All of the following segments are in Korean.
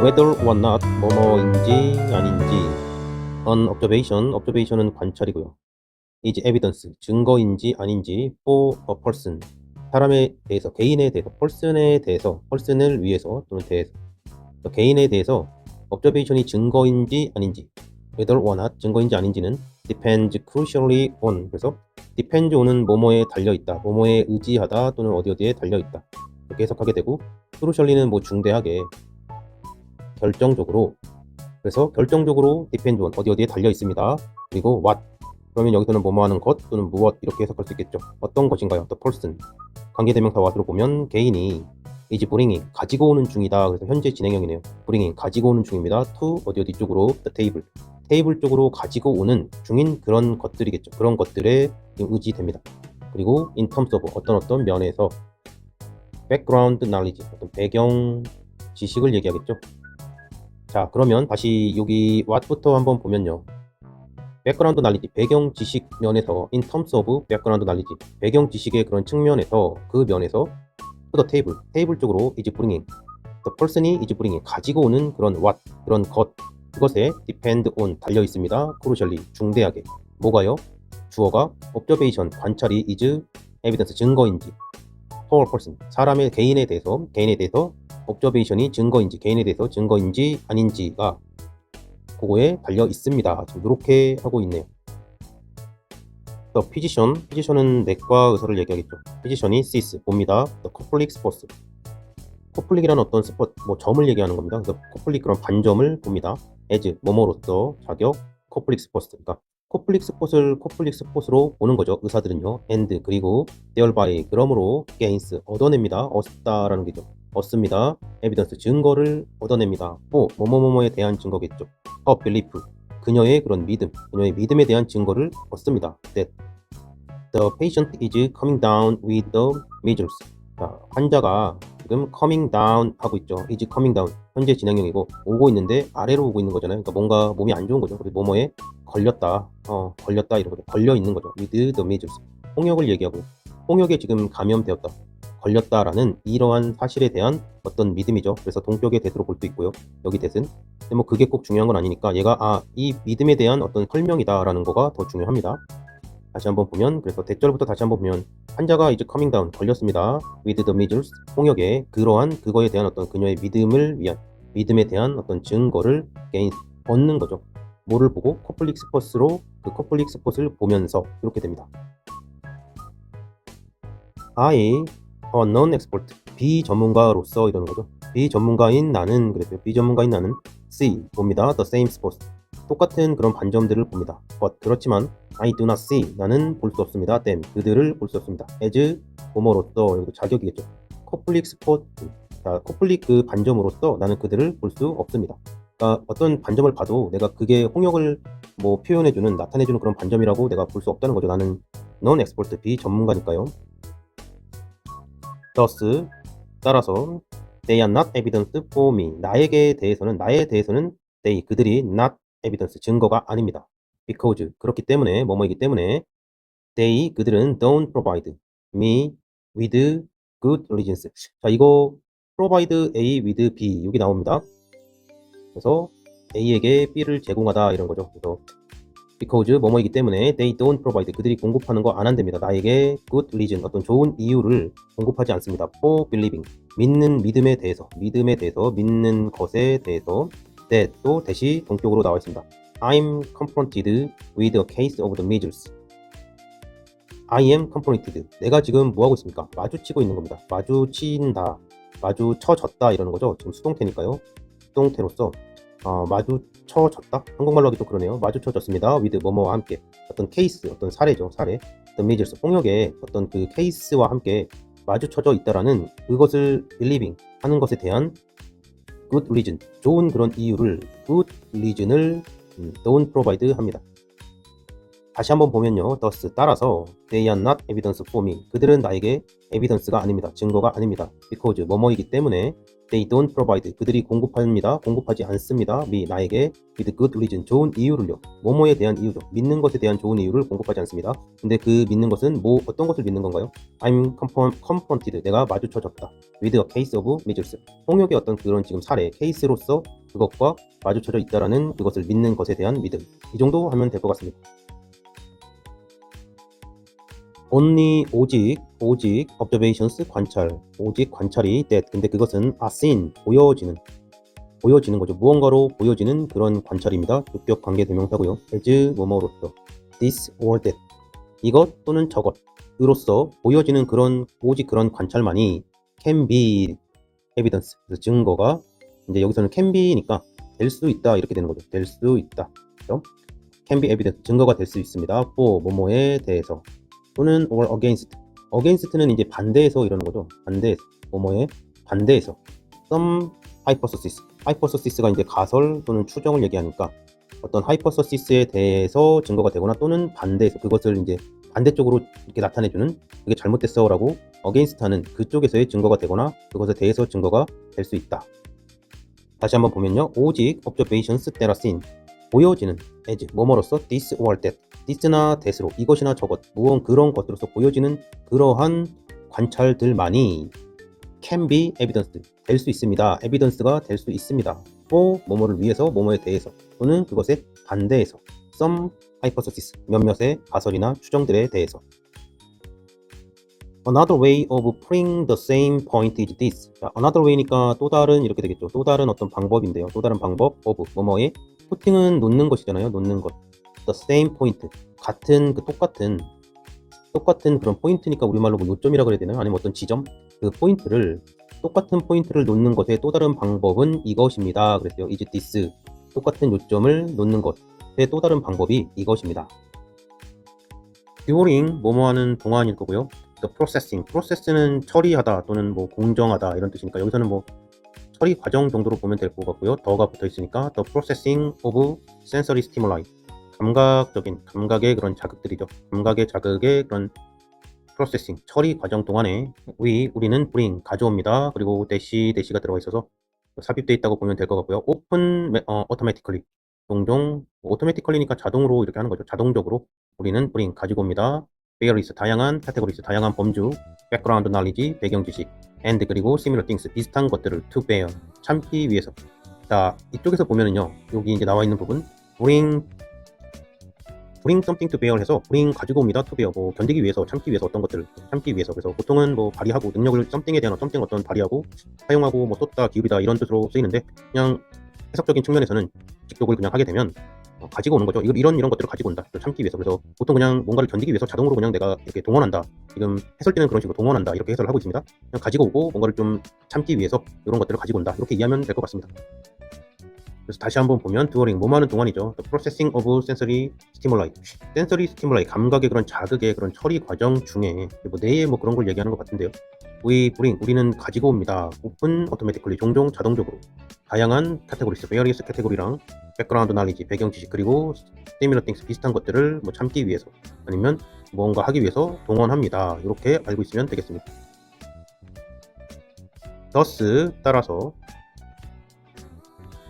whether or not 뭐뭐인지 아닌지. an observation은 관찰이고요. is evidence 증거인지 아닌지 for a person 사람에 대해서 개인에 대해서 person에 대해서 person을 위해서 또는 대해서 개인에 대해서 observation이 증거인지 아닌지 whether or not 증거인지 아닌지는 depends crucially on 그래서 depends on은 뭐뭐에 달려있다 뭐뭐에 의지하다 또는 어디에 달려있다 이렇게 해석하게 되고 crucially는 뭐 중대하게 결정적으로 그래서 결정적으로 depend on 어디에 달려 있습니다. 그리고 what 그러면 여기서는 뭐뭐 하는 것 또는 무엇 이렇게 해석할 수 있겠죠. 어떤 것인가요? The person 관계대명사 what으로 보면 개인이 is bringing 가지고 오는 중이다. 그래서 현재 진행형이네요. bringing 가지고 오는 중입니다. to 어디 쪽으로 the table 테이블 쪽으로 가지고 오는 중인 그런 것들이겠죠. 그런 것들에 의지됩니다. 그리고 in terms of 어떤 면에서 background knowledge 어떤 배경 지식을 얘기하겠죠. 자 그러면 다시 여기 what부터 한번 보면요. 백그라운드 knowledge, 배경 지식 면에서 in terms of background knowledge, 배경 지식의 그런 측면에서 그 면에서 to the table, 테이블 쪽으로 is bringing, the person이 is bringing, 가지고 오는 그런 what, 그런 것, 그것에 depend on, 달려 있습니다. crucially, 중대하게. 뭐가요? 주어가 observation, 관찰이 is evidence, 증거인지 for a person, 사람의 개인에 대해서 observation이 증거인지, 개인에 대해서 증거인지 아닌지가 그거에 달려 있습니다. 지금 이렇게 하고 있네요. The physician은 내과 의사를 얘기하겠죠. physician이 sees, 봅니다. The couplic spots. couplic이라는 어떤 스폿, 뭐 점을 얘기하는 겁니다. 그래서 couplic 그런 반점을 봅니다. as, 뭐뭐로서 자격, couplic spots. 그러니까 couplic spot으로 보는 거죠. 의사들은요. and, 그리고 thereby, 그러므로 gains, 얻어냅니다. 얻다라는 게죠. 얻습니다. evidence, 증거를 얻어냅니다. 뭐뭐뭐뭐에 대한 증거겠죠. a belief, 그녀의 그런 믿음, 그녀의 믿음에 대한 증거를 얻습니다. That the patient is coming down with the measles. 자, 환자가 지금 coming down 하고 있죠. is coming down. 현재 진행형이고 오고 있는데 아래로 오고 있는 거잖아요. 그러니까 뭔가 몸이 안 좋은 거죠. 그래서 뭐뭐에 걸렸다. 걸렸다 이런 거죠. 걸려 있는 거죠. with the measles. 홍역을 얘기하고 홍역에 지금 감염되었다. 걸렸다라는 이러한 사실에 대한 어떤 믿음이죠. 그래서 동격의 대수로 볼 수 있고요. 여기 대은. 근데 뭐 그게 꼭 중요한 건 아니니까 얘가 이 믿음에 대한 어떤 설명이다라는 거가 더 중요합니다. 다시 한번 보면 그래서 대절부터 다시 한번 보면 환자가 이제 커밍 다운 걸렸습니다. with the measles 홍역에 그러한 그거에 대한 어떤 그녀의 믿음을 위한 믿음에 대한 어떤 증거를 얻는 거죠. 뭐를 보고 커플릭 스폿으로 그 커플릭 스폿을 보면서 이렇게 됩니다. I, a non-expert, 비전문가로서 이러는 거죠. 비전문가인 나는 그랬어요. 비전문가인 나는 see, 봅니다. the same spot, 똑같은 그런 반점들을 봅니다. but, 그렇지만 I do not see, 나는 볼 수 없습니다. them, 그들을 볼 수 없습니다. as, 뭐뭐로서, 여기도 자격이겠죠. 커플릭 스폿, 자, 커플릭 그 반점으로서 나는 그들을 볼 수 없습니다. 그러니까 어떤 반점을 봐도 내가 그게 홍역을 뭐 표현해주는, 나타내주는 그런 반점이라고 내가 볼 수 없다는 거죠. 나는 non-expert, 비전문가니까요. thus, 따라서 they are not evidence for me, 나에 대해서는 they, 그들이 not evidence, 증거가 아닙니다. because, 그렇기 때문에, 뭐뭐이기 때문에 they, 그들은 don't provide me with good reasons. 자, 이거 provide A with B, 여기 나옵니다. 그래서 A에게 B를 제공하다 이런 거죠. 그래서 because, 뭐뭐이기 때문에 they don't provide, 그들이 공급하는 거 안 한답니다. 나에게 good reason, 어떤 좋은 이유를 공급하지 않습니다. for believing, 믿음에 대해서, 믿는 것에 대해서. that, 또 대시 동격으로 나와 있습니다. I'm confronted with a case of the measles. I am confronted, 내가 지금 뭐 하고 있습니까? 마주치고 있는 겁니다. 마주친다, 마주쳐졌다 이러는 거죠. 지금 수동태니까요. 수동태로서 마주쳐졌다? 한국말로 하기 또 그러네요. 마주쳐졌습니다. with 뭐뭐와 함께. 어떤 케이스, 어떤 사례죠. 사례. the measles, 폭력의 어떤 그 케이스와 함께 마주쳐져 있다라는 그것을 believing 하는 것에 대한 good reason, 좋은 그런 이유를 good reason을 don't provide 합니다. 다시 한번 보면요. thus 따라서 they are not evidence for me. 그들은 나에게 evidence가 아닙니다. 증거가 아닙니다. because 뭐뭐이기 때문에 they don't provide. 그들이 공급하지 않습니다. me 나에게 with good reason. 좋은 이유를요. 뭐뭐에 대한 이유죠. 믿는 것에 대한 좋은 이유를 공급하지 않습니다. 근데 그 믿는 것은 어떤 것을 믿는 건가요? I'm confronted. 내가 마주쳐졌다. with a case of measles. 홍역의 어떤 그런 지금 사례, 케이스로서 그것과 마주쳐져 있다라는 그것을 믿는 것에 대한 믿음. 이 정도 하면 될 것 같습니다. only 오직 observations 관찰 오직 관찰이 that 근데 그것은 are seen 보여지는 거죠. 무언가로 보여지는 그런 관찰입니다. 주격 관계 대명사고요. as 뭐뭐로서 this or that 이것 또는 저것으로서 보여지는 오직 그런 관찰만이 can be evidence 그래서 증거가 이제 여기서는 can be니까 될 수 있다 이렇게 되는 거죠. 될 수 있다. 그렇죠? can be evidence 증거가 될 수 있습니다. for 뭐뭐에 대해서 또는 or against는 이제 반대해서 이러는 거죠. 뭐뭐에 반대해서 some hypothesis가 이제 가설 또는 추정을 얘기하니까 어떤 hypothesis에 대해서 증거가 되거나 또는 반대해서 그것을 이제 반대쪽으로 이렇게 나타내주는 그게 잘못됐어라고 against하는 그쪽에서의 증거가 되거나 그것에 대해서 증거가 될 수 있다. 다시 한번 보면요. 오직 observations that are seen 보여지는 as 뭐뭐로서 this or that this나 that으로 이것이나 저것 그런 것으로서 보여지는 그러한 관찰들만이 can be evidence 될 수 있습니다. evidence가 될 수 있습니다. for 뭐뭐를 위해서 뭐뭐에 대해서 또는 그것에 반대해서 some hypothesis 몇몇의 가설이나 추정들에 대해서 Another way of proving the same point is this. 자, another way니까 또 다른 이렇게 되겠죠. 또 다른 어떤 방법인데요. 또 다른 방법 of 뭐뭐에 putting은 놓는 것이잖아요. 놓는 것. The same point 똑같은 그런 포인트니까 우리말로 뭐 요점이라고 해야 되나요? 아니면 어떤 지점 그 포인트를 똑같은 포인트를 놓는 것의 또 다른 방법은 이것입니다. 그랬어요. is this 똑같은 요점을 놓는 것의 또 다른 방법이 이것입니다. during 뭐뭐하는 동안일 거고요. The process는 처리하다 또는 뭐 공정하다 이런 뜻이니까 여기서는 뭐 처리 과정 정도로 보면 될 것 같고요. 더가 붙어 있으니까 the processing of sensory stimuli 감각의 그런 자극들이죠. 감각의 자극의 그런 processing 처리 과정 동안에 우리는 bring 가져옵니다. 그리고 대시가 들어가 있어서 삽입되어 있다고 보면 될 것 같고요. open automatically 종종 automatically니까 자동으로 이렇게 하는 거죠. 자동적으로 우리는 bring 가지고 옵니다. various 다양한 categories 다양한 범주 background knowledge 배경 지식 and 그리고 similar things 비슷한 것들을 to bear 참기 위해서. 자 이쪽에서 보면은요 여기 이제 나와 있는 부분 bring something to bear 해서 bring 가지고 옵니다. to bear 뭐 견디기 위해서 참기 위해서 어떤 것들을 참기 위해서 그래서 보통은 뭐 발휘하고 능력을 something에 대한 something 어떤 발휘하고 사용하고 뭐 쏟다 기울이다 이런 뜻으로 쓰이는데 그냥 해석적인 측면에서는 직독을 그냥 하게 되면 가지고 오는 거죠. 이런 것들을 가지고 온다. 참기 위해서. 그래서 보통 그냥 뭔가를 견디기 위해서 자동으로 그냥 내가 이렇게 동원한다. 지금 해설 때는 그런 식으로 동원한다. 이렇게 해설을 하고 있습니다. 그냥 가지고 오고 뭔가를 좀 참기 위해서 이런 것들을 가지고 온다. 이렇게 이해하면 될 것 같습니다. 그래서 다시 한번 보면 during 뭐뭐하는 동안이죠. The processing of sensory stimuli 감각의 그런 자극의 그런 처리 과정 중에 뭐 내에 뭐 그런 걸 얘기하는 것 같은데요. 우리는 가지고 옵니다. open automatically 종종 자동적으로 다양한 categories, various category랑 background knowledge 배경 지식 그리고 similar things 비슷한 것들을 뭐 참기 위해서 아니면 뭔가 하기 위해서 동원합니다. 이렇게 알고 있으면 되겠습니다. thus 따라서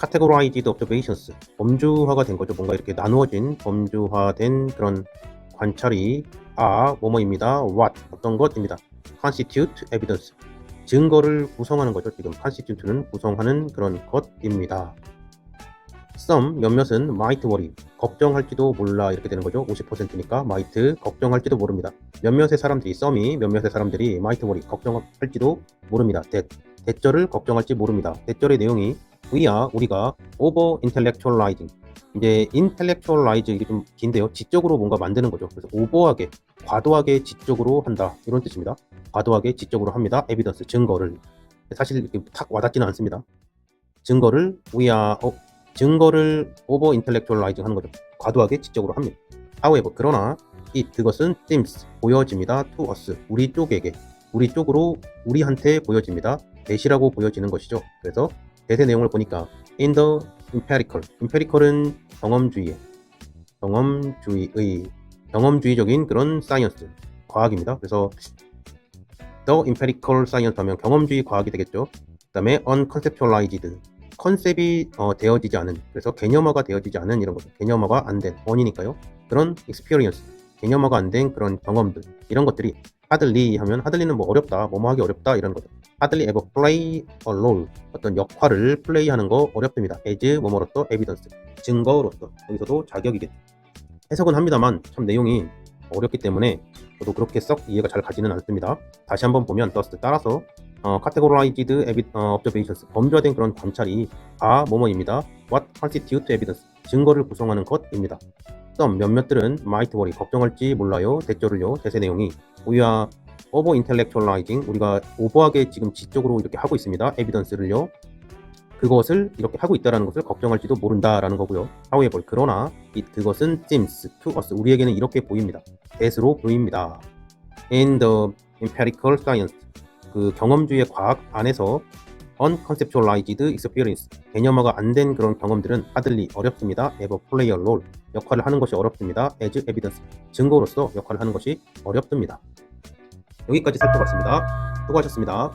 categorized observations 범주화가 된 거죠. 뭔가 이렇게 나누어진 범주화된 그런 관찰이 뭐뭐입니다. what 어떤 것입니다. constitute evidence 증거를 구성하는 거죠. 지금 constitute는 구성하는 그런 것입니다. some 몇몇은 might worry 걱정할지도 몰라 이렇게 되는 거죠. 50%니까 might 걱정할지도 모릅니다. 몇몇의 사람들이 might worry 걱정할지도 모릅니다. 대절을 걱정할지 모릅니다. 대절의 내용이 우리가 over intellectualizing 이제 intellectualize 이게 좀 긴데요. 지적으로 뭔가 만드는 거죠. 그래서 오버하게 과도하게 지적으로 한다 이런 뜻입니다. 과도하게 지적으로 합니다. evidence 증거를 사실 이렇게 탁 와닿지는 않습니다. 증거를 over intellectualizing 하는 거죠. 과도하게 지적으로 합니다. however 그러나 그것은 seems 보여집니다. to us 우리한테 보여집니다. 대시라고 보여지는 것이죠. 그래서 대세 내용을 보니까 in the empirical은 경험주의의 경험주의적인 그런 사이언스, 과학입니다. 그래서 The empirical science 하면 경험주의 과학이 되겠죠. 그 다음에 unconceptualized, 컨셉이 되어지지 않은, 그래서 개념화가 되어지지 않은 이런 것들, 개념화가 안 된, 원이니까요. 그런 experience, 개념화가 안 된 그런 경험들, 이런 것들이 hardly 하면 hardly는 뭐 어렵다, 뭐뭐 하기 어렵다 이런 것들. hardly ever play a role, 어떤 역할을 플레이하는 거 어렵습니다. as 뭐뭐로서 evidence, 증거로서, 여기서도 자격이겠죠. 해석은 합니다만 참 내용이 어렵기 때문에 저도 그렇게 썩 이해가 잘 가지는 않습니다. 다시 한번 보면 thus 따라서 categorized observations, 범주화된 그런 관찰이 뭐뭐입니다. what constitute evidence, 증거를 구성하는 것입니다. some 몇몇들은 might worry, 걱정할지 몰라요. 대절을요. 대세 내용이 we are over intellectualizing, 우리가 오버하게 지금 지적으로 이렇게 하고 있습니다. evidence를요. 그것을 이렇게 하고 있다는 것을 걱정할지도 모른다라는 거고요. however, 그러나 그것은 seems to us, 우리에게는 이렇게 보입니다. 대수로 보입니다. in the empirical science, 그 경험주의 과학 안에서 unconceptualized experience, 개념화가 안 된 그런 경험들은 hardly 어렵습니다. ever play a role, 역할을 하는 것이 어렵습니다. as evidence, 증거로서 역할을 하는 것이 어렵습니다. 여기까지 살펴봤습니다. 수고하셨습니다.